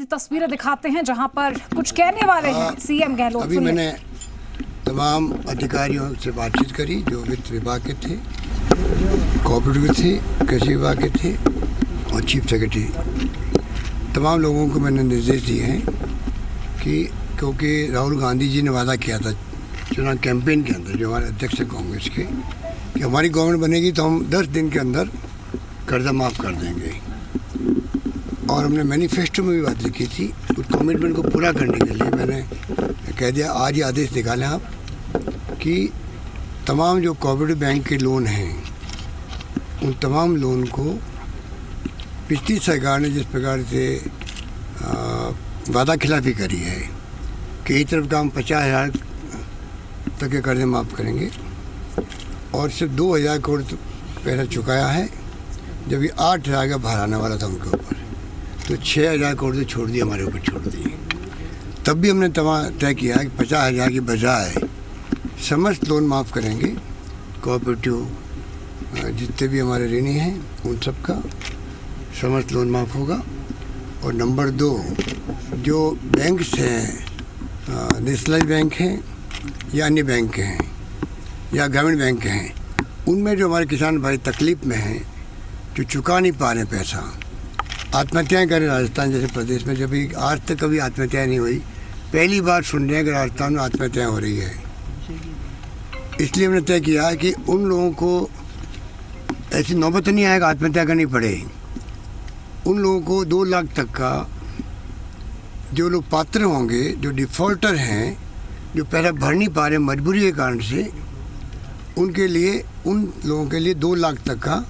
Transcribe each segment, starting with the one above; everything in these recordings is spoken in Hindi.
सीधी तस्वीरें दिखाते हैं जहां पर कुछ कहने वाले हैं सीएम गहलोत। अभी मैंने तमाम अधिकारियों से बातचीत करी जो वित्त विभाग के थे, कोऑपरेटिव थे, कृषि विभाग के थे और चीफ सेक्रेटरी। तमाम लोगों को मैंने निर्देश दिए हैं कि क्योंकि राहुल गांधी जी ने वादा किया था चुनाव कैंपेन के अंदर, जो हमारे अध्यक्ष हैं कांग्रेस के, कि हमारी गवर्नमेंट बनेगी तो हम 10 दिन के अंदर कर्जा माफ़ कर देंगे। और हमने मैनिफेस्टो में भी बात लिखी थी। उस कमिटमेंट को पूरा करने के लिए मैंने कह दिया, आज ही आदेश निकालें आप कि तमाम जो कोऑपरेटिव बैंक के लोन हैं उन तमाम लोन को पिछली सरकार ने जिस प्रकार से वादा खिलाफी करी है कि एक तरफ का हम 50,000 तक के कर्जे माफ़ करेंगे और सिर्फ 2,000 करोड़ पहले चुकाया है, जब ये 8,000 का भार आने वाला था उनके ऊपर, तो 6,000 करोड़ से छोड़ दिए, हमारे ऊपर छोड़ दिए। तब भी हमने तय किया कि 50,000 की बजाय समस्त लोन माफ़ करेंगे। कोऑपरेटिव जितने भी हमारे ऋणी हैं उन सब का समस्त लोन माफ़ होगा। और नंबर 2, जो बैंक्स हैं, नेशनलाइज बैंक हैं या अन्य बैंक हैं या ग्रामीण बैंक हैं, उनमें जो हमारे किसान भाई तकलीफ़ में हैं, जो चुका नहीं पा रहे पैसा, आत्महत्याएं करें राजस्थान जैसे प्रदेश में, जब भी आज तक कभी आत्महत्याएं नहीं हुई, पहली बार सुन रहे हैं कि राजस्थान में आत्महत्याएं हो रही है। इसलिए हमने तय किया कि उन लोगों को ऐसी नौबत नहीं आएगा आत्महत्या करनी पड़े। उन लोगों को 2 लाख तक का, जो लोग पात्र होंगे, जो डिफ़ॉल्टर हैं, जो पहले भर नहीं पा रहे मजबूरी के कारण से, उनके लिए, उन लोगों के लिए 2 लाख तक का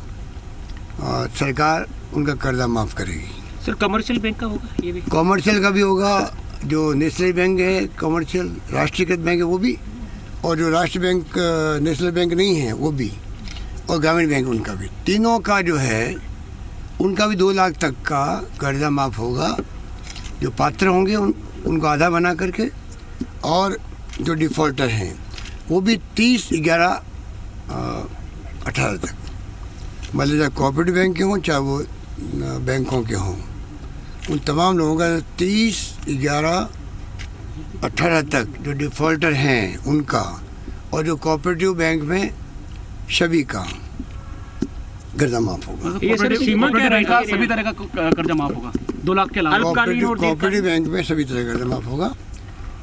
सरकार उनका कर्जा माफ़ करेगी। सर कमर्शियल बैंक का होगा ये भी? कमर्शियल का भी होगा, जो नेशनल बैंक है, कमर्शियल राष्ट्रीयकृत बैंक है वो भी, और जो राष्ट्रीय बैंक नेशनल बैंक नहीं है वो भी, और ग्रामीण बैंक उनका भी, तीनों का जो है उनका भी 2 लाख तक का कर्जा माफ़ होगा। जो पात्र होंगे उनको आधा बना करके, और जो डिफ़ॉल्टर हैं वो भी 30/11/18 तक, मतलब चाहे कोऑपरेटिव बैंक के हों चाहे वो बैंकों के हों, उन तमाम लोगों का 30/11/18 तक जो डिफ़ॉल्टर हैं उनका, और जो कोऑपरेटिव बैंक में सभी का कर्जा माफ़ होगा। ये सर सीमा क्या रहेगा? सभी तरह का कर्जा माफ़ होगा 2 लाख के अलावा? कोऑपरेटिव बैंक में सभी तरह का कर्जा माफ़ होगा,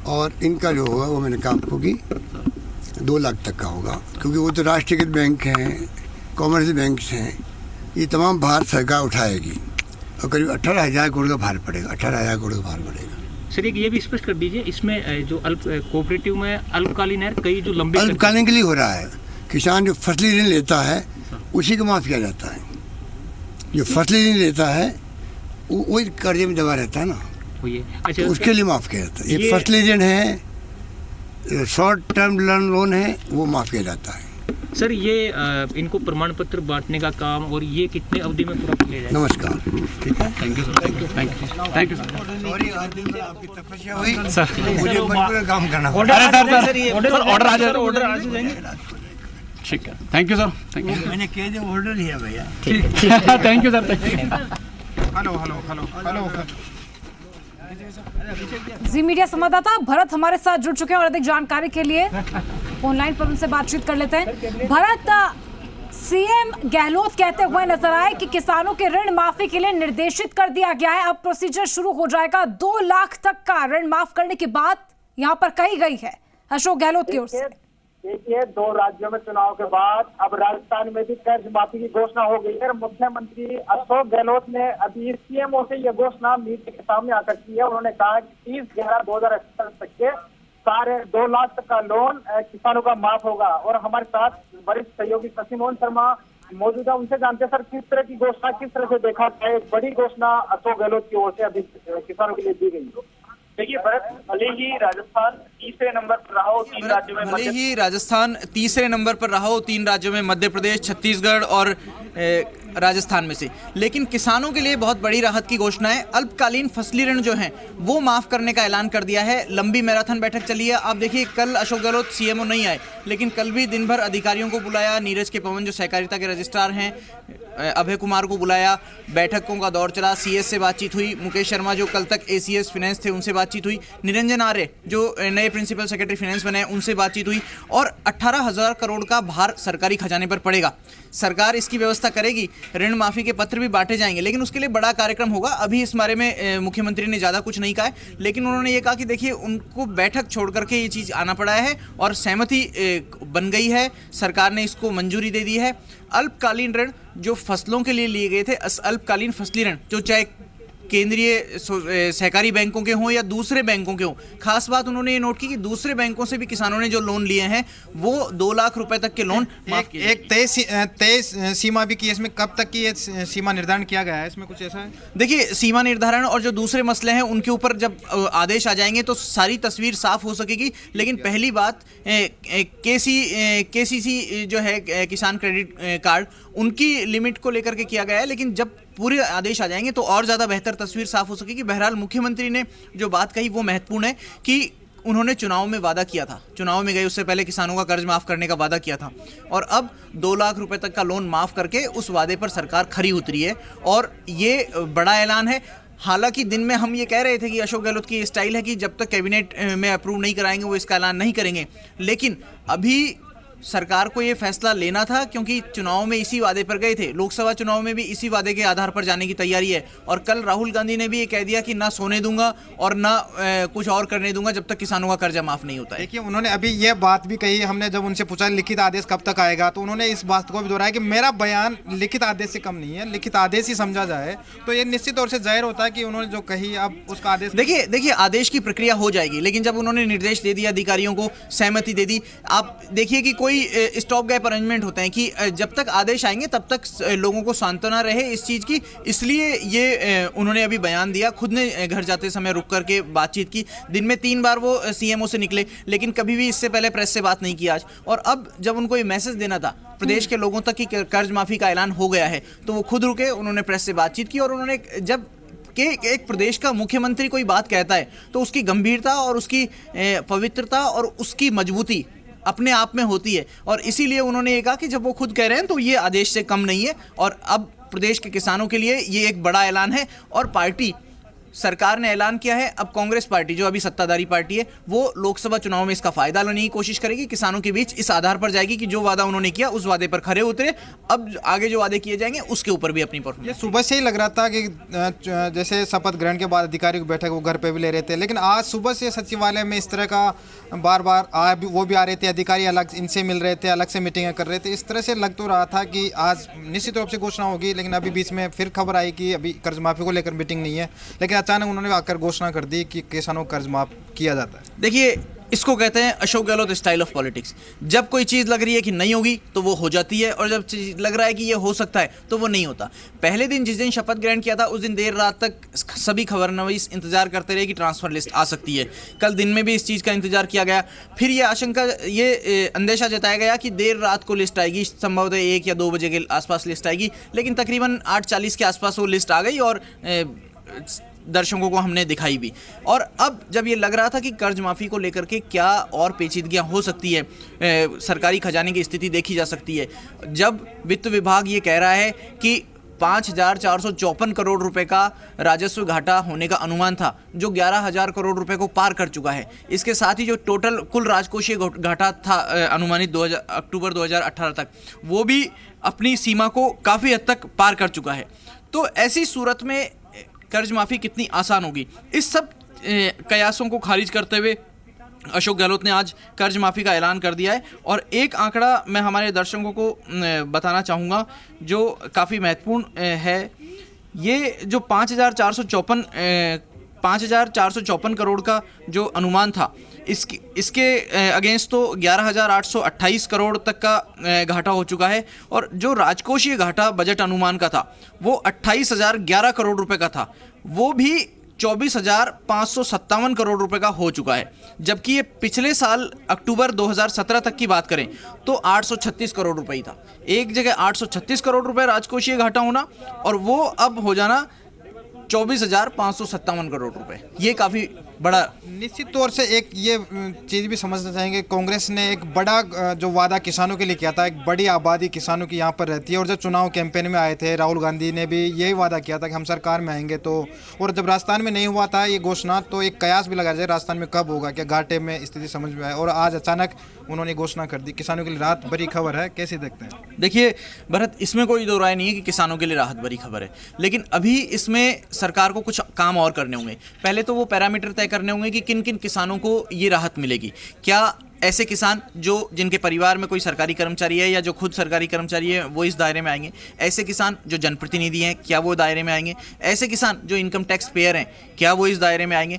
और इनका जो होगा वो मैंने कहा आपको कि 2 लाख तक का होगा, क्योंकि वो तो राष्ट्रीयकृत बैंक हैं, कॉमर्शियल बैंक्स हैं, ये तमाम भार सरकार उठाएगी और करीब 18,000 करोड़ का भार पड़ेगा, 18,000 करोड़ का भार पड़ेगा। सर एक ये भी स्पष्ट कर दीजिए, इसमें जो कोऑपरेटिव में अल्पकालीन है, कई जो लंबे अल्पकालीन के लिए हो रहा है। किसान जो फसली ऋण लेता है उसी को माफ़ किया जाता है। जो फसली ऋण लेता है वही कर्जे में दबा रहता है ना, अच्छा, उसके लिए माफ़ किया जाता है। ये फसली ऋण है, शॉर्ट टर्म लोन है, वो माफ़ किया जाता है। सर ये इनको प्रमाण पत्र बांटने का काम, और ये कितने अवधि में पूरा किया जाएगा? नमस्कार, ठीक है, thank you sir, thank you sir. Sorry, आज दिन भर आपकी तपस्या हुई सर, मुझे मजबूर काम करना पड़ा। ऑर्डर आ जाएगा, ठीक है, thank you sir, thank you. मैंने कह दिया ऑर्डर ही है भैया। Thank you sir, thank you. Hello. Zee media संवाददाता भरत हमारे साथ जुड़ चुके हैं और अधिक जानकारी के लिए फोन लाइन पर उनसे बातचीत कर लेते हैं। भरत, सीएम गहलोत कहते हुए नजर आए कि किसानों के ऋण माफी के लिए निर्देशित कर दिया गया है, अब प्रोसीजर शुरू हो जाएगा। 2 लाख तक का ऋण माफ करने की बात यहाँ पर कही गई है अशोक गहलोत की ओर से। देखिए, 2 राज्यों में चुनाव के बाद अब राजस्थान में भी कर्ज माफी की घोषणा हो गई है। मुख्यमंत्री अशोक गहलोत ने अभी सीएमओ से यह घोषणा मीडिया के सामने आकर की है। उन्होंने कहा कि 30/11/2018 तक के सारे 2 लाख तक का लोन किसानों का माफ होगा। और हमारे साथ वरिष्ठ सहयोगी शशि मोहन शर्मा मौजूद है, उनसे जानते हैं सर किस तरह की घोषणा, किस तरह से देखा जाए, एक बड़ी घोषणा अशोक गहलोत की ओर से अभी किसानों के लिए दी गई। देखिए भरत, भले ही राजस्थान तीसरे नंबर पर रहा हो 3 राज्यों में, मध्य प्रदेश, छत्तीसगढ़ और राजस्थान में से। लेकिन किसानों के लिए बहुत बड़ी राहत की घोषणा है। अल्पकालीन फसली ऋण जो हैं वो माफ़ करने का ऐलान कर दिया है। लंबी मैराथन बैठक चली है। आप देखिए, कल अशोक गहलोत सीएमओ नहीं आए, लेकिन कल भी दिन भर अधिकारियों को बुलाया। नीरज के पवन जो सहकारिता के रजिस्ट्रार हैं, अभय कुमार को बुलाया, बैठकों का दौर चला, सीएस से बातचीत हुई, मुकेश शर्मा जो कल तक एसीएस फाइनेंस थे उनसे बातचीत हुई, निरंजन आर्य जो नए प्रिंसिपल सेक्रेटरी फाइनेंस बने उनसे बातचीत हुई, और 18,000 करोड़ का भार सरकारी खजाने पर पड़ेगा। सरकार इसकी व्यवस्था करेगी, ऋण माफी के पत्र भी बांटे जाएंगे, लेकिन उसके लिए बड़ा कार्यक्रम होगा। अभी इस बारे में मुख्यमंत्री ने ज़्यादा कुछ नहीं कहा है, लेकिन उन्होंने ये कहा कि देखिए उनको बैठक छोड़ करके ये चीज़ आना पड़ा है और सहमति बन गई है, सरकार ने इसको मंजूरी दे दी है। अल्पकालीन ऋण जो फसलों के लिए लिए गए थे, अल्पकालीन फसली ऋण जो चाहे केंद्रीय सहकारी बैंकों के हों या दूसरे बैंकों के हों, खास बात उन्होंने ये नोट की कि दूसरे बैंकों से भी किसानों ने जो लोन लिए हैं वो 2 लाख रुपए तक के लोन माफ किए। एक तय सीमा भी की है, इसमें कब तक की ये सीमा निर्धारण किया गया है, इसमें कुछ ऐसा है? देखिए, सीमा निर्धारण और जो दूसरे मसले हैं उनके ऊपर जब आदेश आ जाएंगे तो सारी तस्वीर साफ हो सकेगी। लेकिन पहली बात केसीसी जो है किसान क्रेडिट कार्ड, उनकी लिमिट को लेकर के किया गया है, लेकिन जब पूरे आदेश आ जाएंगे तो और ज़्यादा बेहतर तस्वीर साफ हो सकेगी। बहरहाल मुख्यमंत्री ने जो बात कही वो महत्वपूर्ण है कि उन्होंने चुनाव में वादा किया था, चुनाव में गए उससे पहले किसानों का कर्ज माफ़ करने का वादा किया था, और अब 2 लाख रुपए तक का लोन माफ़ करके उस वादे पर सरकार खरी उतरी है और ये बड़ा ऐलान है। हालांकि दिन में हम ये कह रहे थे कि अशोक गहलोत की स्टाइल है कि जब तक कैबिनेट में अप्रूव नहीं कराएंगे वो इसका ऐलान नहीं करेंगे, लेकिन अभी सरकार को ये फैसला लेना था क्योंकि चुनाव में इसी वादे पर गए थे, लोकसभा चुनाव में भी इसी वादे के आधार पर जाने की तैयारी है। और कल राहुल गांधी ने भी ये कह दिया कि ना सोने दूंगा और ना कुछ और करने दूंगा जब तक किसानों का कर्जा माफ नहीं होता है। देखिए, उन्होंने अभी ये बात भी कही, हमने जब उनसे पूछा लिखित आदेश कब तक आएगा तो उन्होंने इस बात को भी दोहराया कि मेरा बयान लिखित आदेश से कम नहीं है, लिखित आदेश ही समझा जाए। तो ये निश्चित तौर से जाहिर होता है कि उन्होंने जो कही अब उसका आदेश देखिए आदेश की प्रक्रिया हो जाएगी, लेकिन जब उन्होंने निर्देश दे दिया, अधिकारियों को सहमति दे दी, आप देखिए कि कोई स्टॉप अरेंजमेंट होते हैं कि जब तक आदेश आएंगे तब तक लोगों को सांत्वना रहे इस चीज की, इसलिए ये उन्होंने अभी बयान दिया। खुद ने घर जाते समय रुक करके बातचीत की, दिन में 3 बार वो सीएमओ से निकले, लेकिन कभी भी इससे पहले प्रेस से बात नहीं की आज। और अब जब उनको ये मैसेज देना था प्रदेश के लोगों तक कि कर्ज माफी का ऐलान हो गया है, तो वो खुद रुके, उन्होंने प्रेस से बातचीत की और उन्होंने जब कि एक प्रदेश का मुख्यमंत्री कोई बात कहता है तो उसकी गंभीरता और उसकी पवित्रता और उसकी मजबूती अपने आप में होती है, और इसीलिए उन्होंने ये कहा कि जब वो खुद कह रहे हैं तो ये आदेश से कम नहीं है। और अब प्रदेश के किसानों के लिए ये एक बड़ा ऐलान है और पार्टी सरकार ने ऐलान किया है, अब कांग्रेस पार्टी जो अभी सत्ताधारी पार्टी है वो लोकसभा चुनाव में इसका फायदा लेने की कोशिश करेगी, किसानों के बीच इस आधार पर जाएगी कि जो वादा उन्होंने किया उस वादे पर खरे उतरे, अब आगे जो वादे किए जाएंगे उसके ऊपर भी अपनी परफॉर्मेंस। ये सुबह से ही लग रहा था कि जैसे शपथ ग्रहण के बाद अधिकारी की बैठक वो घर पे भी ले रहे थे, लेकिन आज सुबह से सचिवालय में इस तरह का बार बार वो भी आ रहे थे, अधिकारी अलग इनसे मिल रहे थे, अलग से मीटिंगें कर रहे थे। इस तरह से लग तो रहा था कि आज निश्चित रूप से घोषणा होगी, लेकिन अभी बीच में फिर खबर आई कि अभी कर्ज माफी को लेकर मीटिंग नहीं है, लेकिन अचानक उन्होंने आकर घोषणा कर दी कि किसानों का कर्ज माफ किया जाता है। देखिए, इसको कहते हैं Ashok Gehlot style of politics. जब कोई चीज़ लग रही है कि नहीं होगी तो वो हो जाती है, और जब चीज़ लग रहा है कि ये हो सकता है तो वो नहीं होता। पहले दिन जिस दिन शपथ ग्रहण किया था उस दिन देर रात तक सभी खबरनवीस इंतजार करते रहे कि ट्रांसफर लिस्ट आ सकती है। कल दिन में भी इस चीज़ का इंतजार किया गया, फिर ये अंदेशा जताया गया कि देर रात को लिस्ट आएगी, संभवतः 1 या 2 बजे के आसपास लिस्ट आएगी, लेकिन तकरीबन 8:40 के आसपास वो लिस्ट आ गई और दर्शकों को हमने दिखाई भी। और अब जब ये लग रहा था कि कर्ज माफ़ी को लेकर के क्या और पेचीदगियां हो सकती है, सरकारी खजाने की स्थिति देखी जा सकती है, जब वित्त विभाग ये कह रहा है कि 5,454 करोड़ रुपए का राजस्व घाटा होने का अनुमान था, जो 11,000 करोड़ रुपए को पार कर चुका है। इसके साथ ही जो टोटल कुल राजकोषीय घाटा था अनुमानित अक्टूबर 2018 तक, वो भी अपनी सीमा को काफ़ी हद तक पार कर चुका है। तो ऐसी सूरत में कर्ज माफ़ी कितनी आसान होगी, इस सब कयासों को खारिज करते हुए अशोक गहलोत ने आज कर्ज माफ़ी का ऐलान कर दिया है। और एक आंकड़ा मैं हमारे दर्शकों को बताना चाहूँगा जो काफ़ी महत्वपूर्ण है। ये जो 5,454 करोड़ का जो अनुमान था, इसके अगेंस्ट तो 11,828 करोड़ तक का घाटा हो चुका है, और जो राजकोषीय घाटा बजट अनुमान का था वो 28,011 करोड़ रुपए का था, वो भी 24,557 करोड़ रुपए का हो चुका है, जबकि ये पिछले साल अक्टूबर 2017 तक की बात करें तो 836 करोड़ रुपए ही था। एक जगह 836 करोड़ रुपए राजकोषीय घाटा होना और वो अब हो जाना 24,557 करोड़ रुपए, ये काफी बड़ा। निश्चित तौर से एक ये चीज़ भी समझना चाहेंगे, कांग्रेस ने एक बड़ा जो वादा किसानों के लिए किया था, एक बड़ी आबादी किसानों की यहाँ पर रहती है, और जब चुनाव कैंपेन में आए थे राहुल गांधी ने भी यही वादा किया था कि हम सरकार में आएंगे, तो और जब राजस्थान में नहीं हुआ था ये घोषणा, तो एक कयास भी लगाया जाए राजस्थान में कब होगा, क्या घाटे में स्थिति समझ में आए, और आज अचानक उन्होंने घोषणा कर दी। किसानों के लिए राहत भरी खबर है, कैसे देखते हैं? देखिए भरत, इसमें कोई दो राय नहीं है कि किसानों के लिए राहत भरी खबर है, लेकिन अभी इसमें सरकार को कुछ काम और करने होंगे। पहले तो वो पैरामीटर तय करने होंगे कि किन किन किसानों को ये राहत मिलेगी। क्या ऐसे किसान जो जिनके परिवार में कोई सरकारी कर्मचारी है या जो खुद सरकारी कर्मचारी है वो इस दायरे में आएंगे? ऐसे किसान जो जनप्रतिनिधि हैं क्या वो दायरे में आएंगे? ऐसे किसान जो इनकम टैक्स पेयर हैं क्या वो इस दायरे में आएंगे?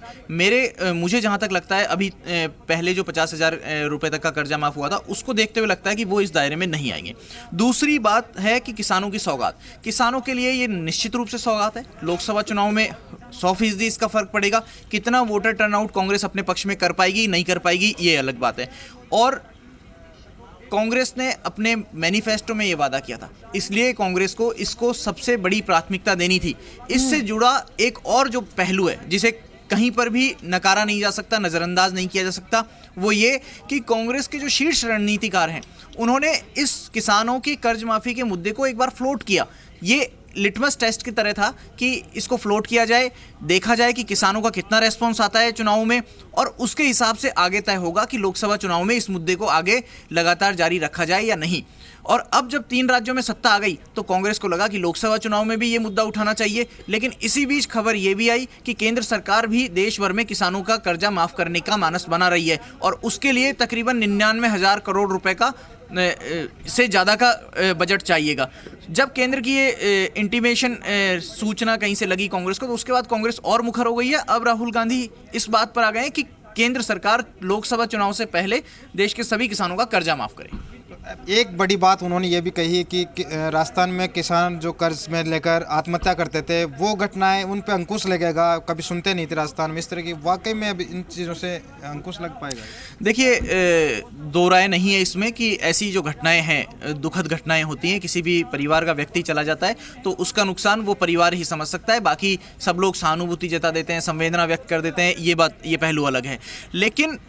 मुझे जहाँ तक लगता है अभी पहले जो 50,000 रुपये तक का कर्जा माफ़ हुआ था उसको देखते हुए लगता है कि वो इस दायरे में नहीं आएंगे। दूसरी बात है कि किसानों की सौगात, किसानों के लिए ये निश्चित रूप से सौगात है। लोकसभा चुनाव में 100% इसका फर्क पड़ेगा। कितना वोटर टर्नआउट कांग्रेस अपने पक्ष में कर पाएगी नहीं कर पाएगी ये अलग बात है। और कांग्रेस ने अपने मैनिफेस्टो में ये वादा किया था, इसलिए कांग्रेस को इसको सबसे बड़ी प्राथमिकता देनी थी। इससे जुड़ा एक और जो पहलू है जिसे कहीं पर भी नकारा नहीं जा सकता, नज़रअंदाज नहीं किया जा सकता, वो ये कि कांग्रेस के जो शीर्ष रणनीतिकार हैं उन्होंने इस किसानों की कर्ज माफ़ी के मुद्दे को एक बार फ्लोट किया। ये लिटमस टेस्ट की तरह था कि इसको फ्लोट किया जाए, देखा जाए कि किसानों का कितना रेस्पॉन्स आता है चुनाव में, और उसके हिसाब से आगे तय होगा कि लोकसभा चुनाव में इस मुद्दे को आगे लगातार जारी रखा जाए या नहीं। और अब जब 3 राज्यों में सत्ता आ गई तो कांग्रेस को लगा कि लोकसभा चुनाव में भी ये मुद्दा उठाना चाहिए। लेकिन इसी बीच खबर ये भी आई कि केंद्र सरकार भी देश भर में किसानों का कर्जा माफ़ करने का मानस बना रही है, और उसके लिए तकरीबन 99,000 करोड़ रुपए का से ज़्यादा का बजट चाहिएगा। जब केंद्र की ये इंटीमेशन सूचना कहीं से लगी कांग्रेस को, तो उसके बाद कांग्रेस और मुखर हो गई है। अब राहुल गांधी इस बात पर आ गए हैं कि केंद्र सरकार लोकसभा चुनाव से पहले देश के सभी किसानों का कर्जा माफ़ करे। एक बड़ी बात उन्होंने ये भी कही है कि राजस्थान में किसान जो कर्ज में लेकर आत्महत्या करते थे वो घटनाएं उन पे अंकुश लगेगा, कभी सुनते नहीं थे राजस्थान में इस तरह की, वाकई में अब इन चीज़ों से अंकुश लग पाएगा? देखिए दो राय नहीं है इसमें कि ऐसी जो घटनाएं हैं, दुखद घटनाएं होती हैं, किसी भी परिवार का व्यक्ति चला जाता है तो उसका नुकसान वो परिवार ही समझ सकता है, बाकी सब लोग सहानुभूति जता देते हैं, संवेदना व्यक्त कर देते हैं, ये पहलू अलग है। लेकिन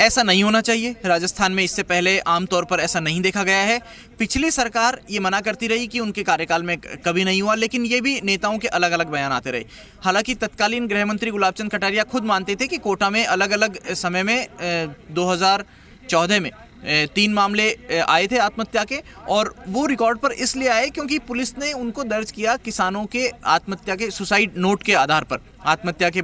ऐसा नहीं होना चाहिए। राजस्थान में इससे पहले आमतौर पर ऐसा नहीं देखा गया है। पिछली सरकार ये मना करती रही कि उनके कार्यकाल में कभी नहीं हुआ, लेकिन ये भी नेताओं के अलग अलग बयान आते रहे। हालांकि तत्कालीन गृह मंत्री गुलाब चंद कटारिया खुद मानते थे कि कोटा में अलग अलग समय में 2014 में 3 मामले आए थे आत्महत्या के, और वो रिकॉर्ड पर इसलिए आए क्योंकि पुलिस ने उनको दर्ज किया किसानों के आत्महत्या के सुसाइड नोट के आधार पर, आत्महत्या के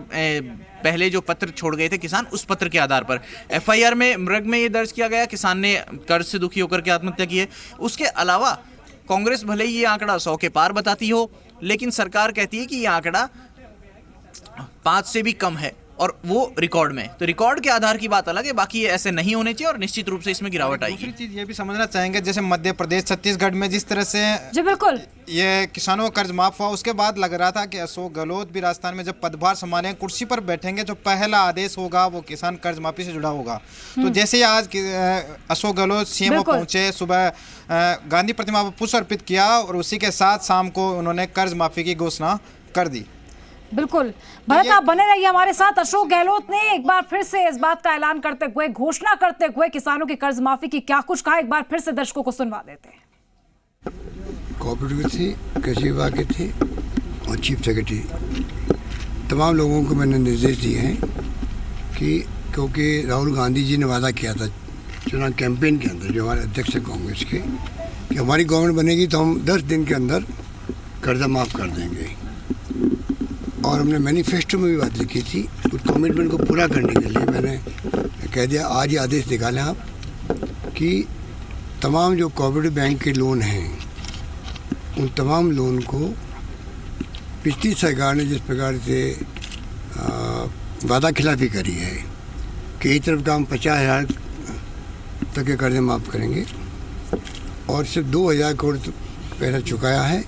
पहले जो पत्र छोड़ गए थे किसान उस पत्र के आधार पर। एफआईआर में मृग में ये दर्ज किया गया किसान ने कर्ज से दुखी होकर के आत्महत्या की है। उसके अलावा कांग्रेस भले ही ये आंकड़ा 100 के पार बताती हो, लेकिन सरकार कहती है कि ये आंकड़ा 5 से भी कम है और वो रिकॉर्ड में, तो रिकॉर्ड के आधार की बात अलग है, बाकी ये ऐसे नहीं होने चाहिए और निश्चित रूप से इसमें गिरावट आएगी। दूसरी चीज ये भी समझना चाहेंगे, जैसे मध्य प्रदेश छत्तीसगढ़ में जिस तरह से जी बिल्कुल ये किसानों का कर्ज माफ हुआ, उसके बाद लग रहा था कि अशोक गहलोत भी राजस्थान में जब पदभार संभालेंगे, कुर्सी पर बैठेंगे, जो पहला आदेश होगा वो किसान कर्ज माफी से जुड़ा होगा। तो जैसे ही आज अशोक गहलोत सीएमओ पहुंचे, सुबह गांधी प्रतिमा पर पुष्प अर्पित किया और उसी के साथ शाम को उन्होंने कर्ज माफी की घोषणा कर दी। बिल्कुल भरत, आप बने रहिए हमारे साथ। अशोक गहलोत ने एक बार फिर से इस बात का ऐलान करते हुए, घोषणा करते हुए किसानों की कर्ज माफी की क्या कुछ कहा, एक बार फिर से दर्शकों को सुनवा देते हैं। कोऑपरेटिव थी, कृषि विभाग के थे और चीफ सेक्रेटरी, तमाम लोगों को मैंने निर्देश दिए हैं कि क्योंकि राहुल गांधी जी ने वादा किया था चुनाव कैंपेन के अंदर, जो हमारे अध्यक्ष हैं कांग्रेस के, कि हमारी गवर्नमेंट बनेगी तो हम 10 दिन के अंदर कर्जा माफ़ कर देंगे। और हमने मैनिफेस्टो में भी बात लिखी थी, उस कमिटमेंट को पूरा करने के लिए मैंने कह दिया, आज ही आदेश निकालें आप कि तमाम जो कोऑपरेटिव बैंक के लोन हैं उन तमाम लोन को पिछली सरकार ने जिस प्रकार से वादा खिलाफी करी है कि एक तरफ का हम 50,000 तक के कर्जे माफ़ करेंगे और सिर्फ 2,000 करोड़ पैसा चुकाया है,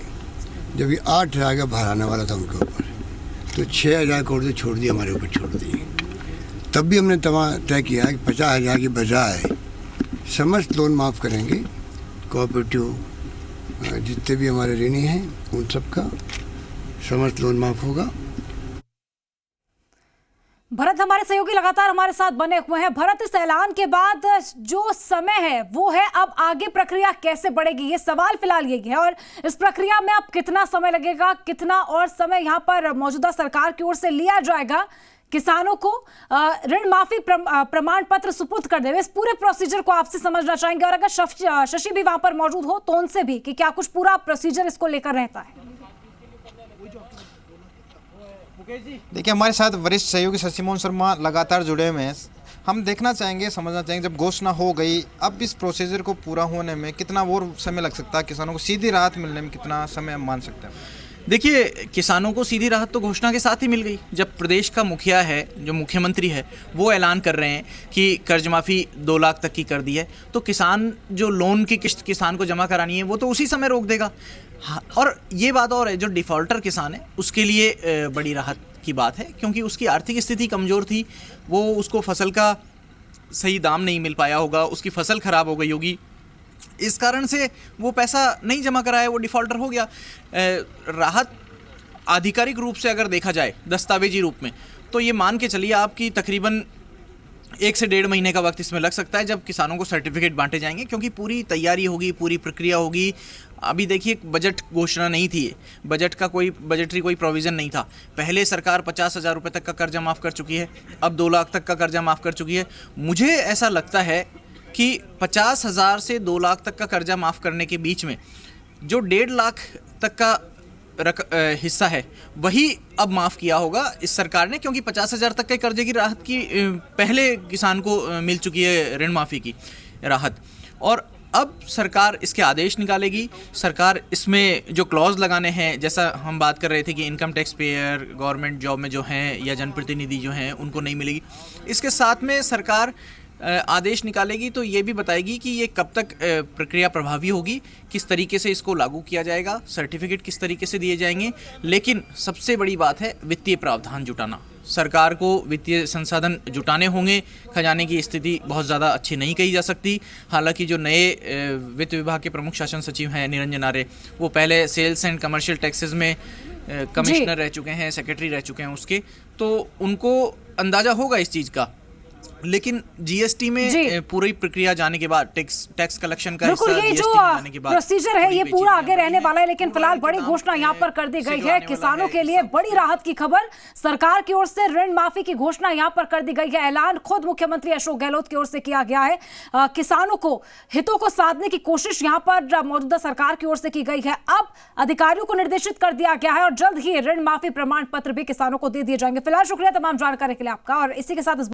जब ये 8,000 का भार आने वाला था उनके ऊपर। तो 6,000 करोड़ तो छोड़ दिए, हमारे ऊपर छोड़ दिए। तब भी हमने तय किया कि 50,000 की बजाय समस्त लोन माफ़ करेंगे। कोऑपरेटिव जितने भी हमारे ऋणी हैं उन सबका समस्त लोन माफ़ होगा। भरत हमारे सहयोगी लगातार हमारे साथ बने हुए हैं। भरत, इस ऐलान के बाद जो समय है वो है, अब आगे प्रक्रिया कैसे बढ़ेगी, ये सवाल फिलहाल यही है। और इस प्रक्रिया में अब कितना समय लगेगा, कितना और समय यहाँ पर मौजूदा सरकार की ओर से लिया जाएगा किसानों को ऋण माफी प्रमाण पत्र सुपुर्द कर देवे, इस पूरे प्रोसीजर को आपसे समझना चाहेंगे। और अगर शशि भी वहां पर मौजूद हो तो उनसे भी कि क्या कुछ पूरा प्रोसीजर इसको लेकर रहता है। देखिए, हमारे साथ वरिष्ठ सहयोगी शशि मोहन शर्मा लगातार जुड़े हुए हैं। हम देखना चाहेंगे, समझना चाहेंगे, जब घोषणा हो गई, अब इस प्रोसीजर को पूरा होने में कितना और समय लग सकता है, किसानों को सीधी राहत मिलने में कितना समय हम मान सकते हैं? देखिए, किसानों को सीधी राहत तो घोषणा के साथ ही मिल गई। जब प्रदेश का मुखिया है, जो मुख्यमंत्री है, वो ऐलान कर रहे हैं कि कर्ज माफ़ी 2 लाख तक की कर दी है, तो किसान जो लोन की किस्त किसान को जमा करानी है वो तो उसी समय रोक देगा। हाँ, और ये बात और है, जो डिफ़ॉल्टर किसान है उसके लिए बड़ी राहत की बात है, क्योंकि उसकी आर्थिक स्थिति कमज़ोर थी, वो उसको फसल का सही दाम नहीं मिल पाया होगा, उसकी फसल ख़राब हो गई होगी, इस कारण से वो पैसा नहीं जमा कराया, वो डिफ़ॉल्टर हो गया। राहत आधिकारिक रूप से अगर देखा जाए दस्तावेजी रूप में, तो ये मान के चलिए आपकी तकरीबन 1 से 1.5 महीने का वक्त इसमें लग सकता है, जब किसानों को सर्टिफिकेट बांटे जाएंगे, क्योंकि पूरी तैयारी होगी, पूरी प्रक्रिया होगी। अभी देखिए, बजट घोषणा नहीं थी, बजट का कोई बजटरी कोई प्रोविज़न नहीं था। पहले सरकार 50,000 रुपये तक का कर्जा माफ़ कर चुकी है, अब 2 लाख तक का कर्जा माफ़ कर चुकी है। मुझे ऐसा लगता है कि 50,000 से 2 लाख तक का कर्जा माफ़ करने के बीच में जो 1.5 लाख तक का हिस्सा है वही अब माफ़ किया होगा इस सरकार ने, क्योंकि 50,000 तक के कर्जे की राहत की पहले किसान को मिल चुकी है, ऋण माफ़ी की राहत। और अब सरकार इसके आदेश निकालेगी। सरकार इसमें जो क्लॉज लगाने हैं, जैसा हम बात कर रहे थे कि income tax payer, government job में जो हैं या जनप्रतिनिधि जो हैं उनको नहीं मिलेगी, इसके साथ में सरकार आदेश निकालेगी तो ये भी बताएगी कि ये कब तक प्रक्रिया प्रभावी होगी, किस तरीके से इसको लागू किया जाएगा, सर्टिफिकेट किस तरीके से दिए जाएंगे। लेकिन सबसे बड़ी बात है वित्तीय प्रावधान जुटाना। सरकार को वित्तीय संसाधन जुटाने होंगे। खजाने की स्थिति बहुत ज़्यादा अच्छी नहीं कही जा सकती। हालांकि जो नए वित्त विभाग के प्रमुख शासन सचिव हैं निरंजन आर्य, वो पहले सेल्स एंड कमर्शियल टैक्सेस में कमिश्नर रह चुके हैं, सेक्रेटरी रह चुके हैं उसके, तो उनको अंदाज़ा होगा इस चीज़ का। लेकिन जीएसटी में पूरी प्रक्रिया जाने के बाद, टैक्स कलेक्शन का बिल्कुल ये जो प्रोसीजर है ये पूरा आगे रहने वाला है। लेकिन फिलहाल बड़ी घोषणा यहाँ पर कर दी गई है, किसानों के लिए बड़ी राहत की खबर। सरकार की ओर से ऋण माफी की घोषणा यहाँ पर कर दी गई है। ऐलान खुद मुख्यमंत्री अशोक गहलोत की ओर से किया गया है। किसानों को हितों को साधने की कोशिश यहाँ पर मौजूदा सरकार की ओर से की गई है। अब अधिकारियों को निर्देशित कर दिया गया है और जल्द ही ऋण माफी प्रमाण पत्र भी किसानों को दे दिए जाएंगे। फिलहाल शुक्रिया तमाम जानकारी के लिए आपका। और इसी के साथ